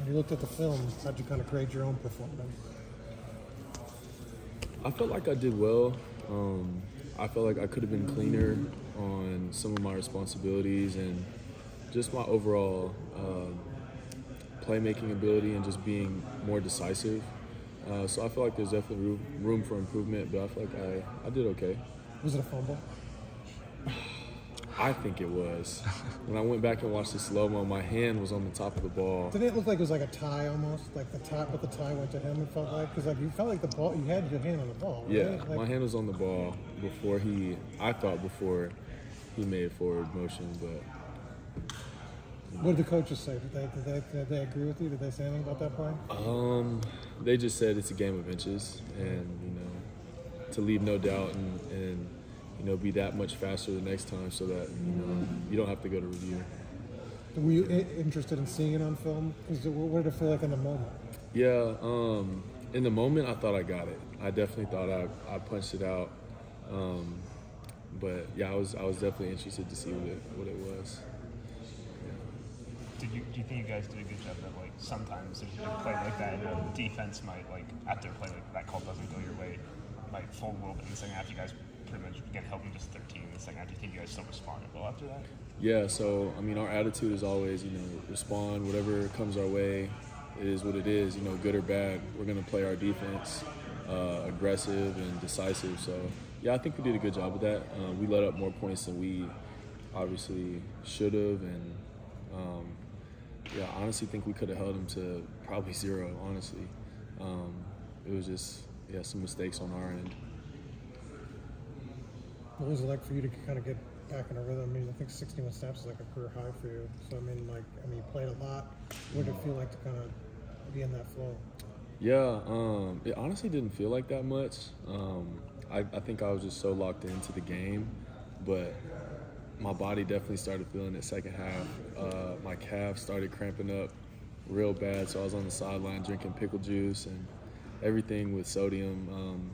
When you looked at the film, how'd you kind of grade your own performance? I felt like I did well. I felt like I could have been cleaner on some of my responsibilities and just my overall playmaking ability and just being more decisive. So I feel like there's definitely room for improvement, but I feel like I did okay. Was it a fumble? I think it was. When I went back and watched the slow-mo, my hand was on the top of the ball. Didn't it look like it was like a tie almost? Like the top, but the tie went to him, it felt like? Because like you felt like the ball, you had your hand on the ball, right? Yeah, Like, my hand was on the ball before he made forward motion, but... What did the coaches say? Did they agree with you? Did they say anything about that play? They just said it's a game of inches, and to leave no doubt and be that much faster the next time, so that you don't have to go to review. Were you interested in seeing it on film? What did it feel like in the moment? Yeah, in the moment I thought I got it. I definitely thought I punched it out, but yeah, I was definitely interested to see what it was. Do you think you guys did a good job that, like, sometimes there's a play like that, the defense might, like, after a play like that call doesn't go your way, might fold a little bit in the second half? You guys pretty much get held in just 13 in the second half. Do you think you guys still responded well after that? Yeah, so, I mean, our attitude is always, respond, whatever comes our way, it is what it is, good or bad. We're going to play our defense, aggressive and decisive. So, yeah, I think we did a good job with that. We let up more points than we obviously should have, and yeah, I honestly think we could have held him to probably 0, honestly. It was just, some mistakes on our end. What was it like for you to kind of get back in a rhythm? I mean, I think 61 snaps is like a career high for you. So, you played a lot. What did it feel like to kind of be in that flow? Yeah, it honestly didn't feel like that much. I think I was just so locked into the game, but my body definitely started feeling it second half. My calf started cramping up real bad, so I was on the sideline drinking pickle juice and everything with sodium.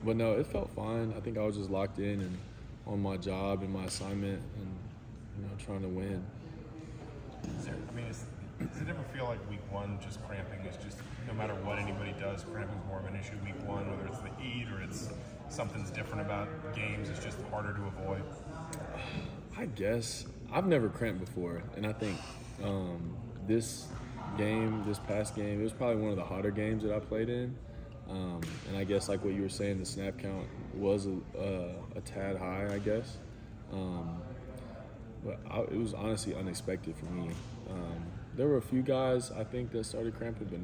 But no, it felt fine. I think I was just locked in and on my job and my assignment and, trying to win. Does it ever feel like week one, just cramping is just, no matter what anybody does, cramping is more of an issue week one, whether it's the heat or it's something's different about games, it's just harder to avoid? I guess. I've never cramped before, and I think this past game, it was probably one of the hotter games that I played in. And I guess, like what you were saying, the snap count was a tad high, I guess. But it was honestly unexpected for me. There were a few guys, I think, that started cramping, but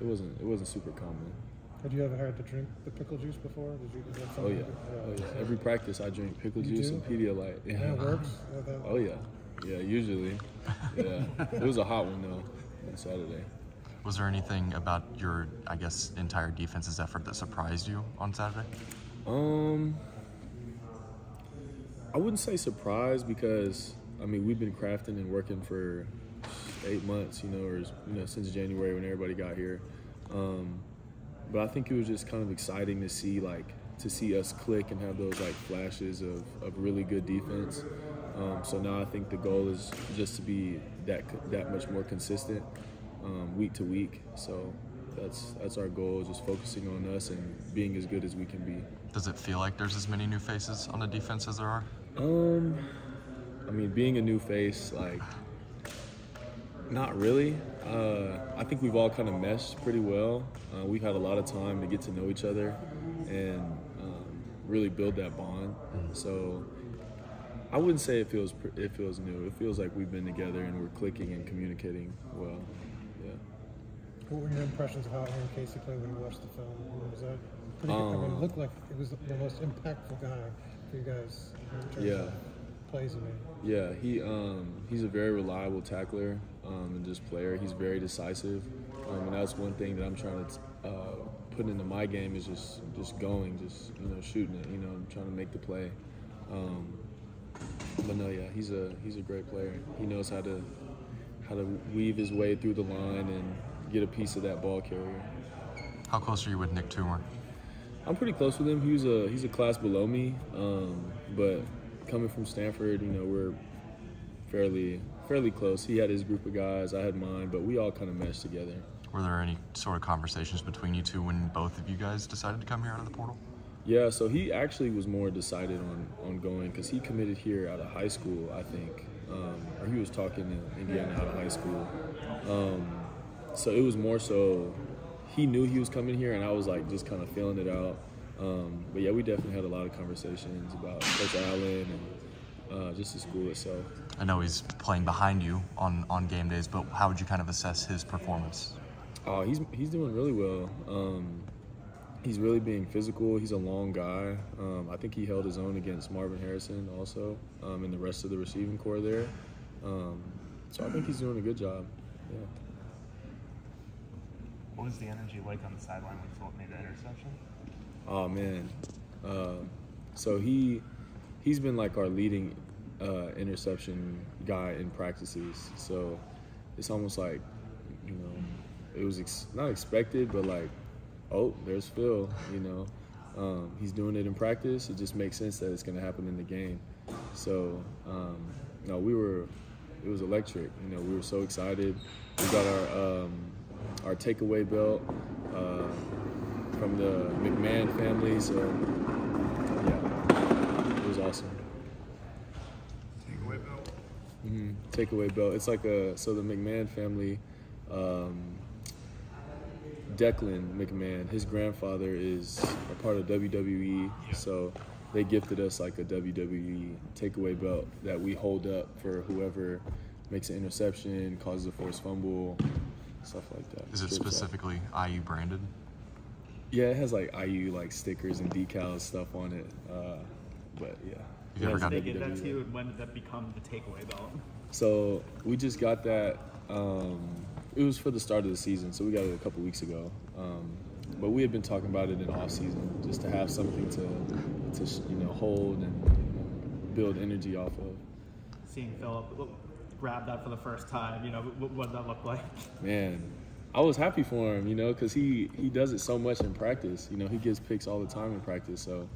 it wasn't super common. Had you ever had to drink the pickle juice before? Oh yeah. Every practice I drink pickle juice and Pedialyte. Yeah, it works? Oh yeah. Yeah, usually. Yeah. It was a hot one though on Saturday. Was there anything about your, I guess, entire defense's effort that surprised you on Saturday? I wouldn't say surprised because, we've been crafting and working for 8 months, since January when everybody got here. But I think it was just kind of exciting to see us click and have those flashes of really good defense. So now I think the goal is just to be that much more consistent week to week. So that's our goal, just focusing on us and being as good as we can be. Does it feel like there's as many new faces on the defense as there are? Being a new face, not really. I think we've all kind of meshed pretty well. We've had a lot of time to get to know each other and really build that bond. So I wouldn't say it feels new. It feels like we've been together and we're clicking and communicating well. Yeah. What were your impressions of how Aaron Casey played when you watched the film? Was that pretty good? It looked like it was the most impactful guy for you guys in terms of plays. Yeah, he's a very reliable tackler and just player. He's very decisive, and that's one thing that I'm trying to put into my game is just going, shooting it, trying to make the play. But no, yeah, he's a great player. He knows how to weave his way through the line and get a piece of that ball carrier. How close are you with Nick Toomer? I'm pretty close with him. He's a class below me, but coming from Stanford, we're fairly fairly close. He had his group of guys, I had mine, but we all kind of meshed together. Were there any sort of conversations between you two when both of you guys decided to come here out of the portal? Yeah, so he actually was more decided on going because he committed here out of high school, I think. Or he was talking to Indiana out of high school. So it was more so he knew he was coming here, and I was like just kind of feeling it out. But yeah, we definitely had a lot of conversations about Coach Allen and just the school itself. I know he's playing behind you on game days, but how would you kind of assess his performance? Oh, he's doing really well. He's really being physical. He's a long guy. I think he held his own against Marvin Harrison also, and the rest of the receiving core there. So I think he's doing a good job. Yeah. What was the energy like on the sideline when Philip made that interception? Oh man. So he's been like our leading interception guy in practices. So it's almost like, you know, it was not expected, but like, oh, there's Phil, you know. He's doing it in practice. It just makes sense that it's going to happen in the game. So, no, it was electric. You know, we were so excited. We got our takeaway belt from the McMahon family. So, yeah, it was awesome. Takeaway belt? Mm-hmm. Takeaway belt. It's like so the McMahon family, Declan McMahon, his grandfather is a part of WWE, so they gifted us like a WWE takeaway belt that we hold up for whoever makes an interception, causes a forced fumble, stuff like that. Is it specifically IU branded? Yeah, it has like IU like stickers and decals stuff on it, but yeah. Have you ever got They give that to you, and when did that become the takeaway belt? So we just got that. It was for the start of the season, so we got it a couple weeks ago. But we had been talking about it in off season, just to have something to hold and build energy off of. Seeing Philip grab that for the first time, what did that look like? Man, I was happy for him, because he does it so much in practice. He gets picks all the time in practice, so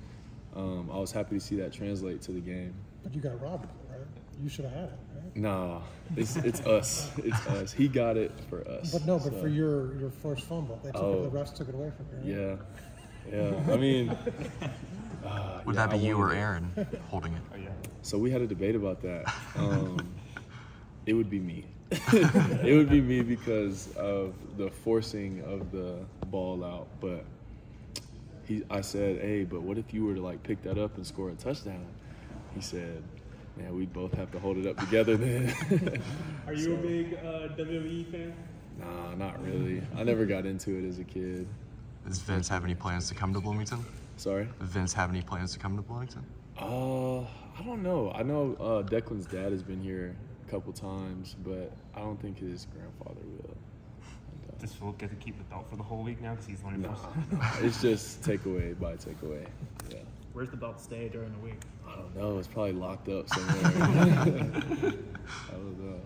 I was happy to see that translate to the game. But you got robbed, right? You should have had it, right? Nah, it's us. It's us. He got it for us. But no, but for your first fumble, the refs took it away from you. Right? Yeah. I mean, would that be you or Aaron holding it? Oh, yeah. So we had a debate about that. It would be me. It would be me because of the forcing of the ball out. But I said, hey, but what if you were to like pick that up and score a touchdown? He said, man, we'd both have to hold it up together then. Are you a big WWE fan? Nah, not really. I never got into it as a kid. Does Vince have any plans to come to Bloomington? Sorry? Does Vince have any plans to come to Bloomington? I don't know. I know Declan's dad has been here a couple times, but I don't think his grandfather will. Does Philip get to keep the belt for the whole week now because he's the one who forced it? It's just takeaway by takeaway. Yeah. Where's the belt stay during the week? I don't know. It's probably locked up somewhere. I don't know.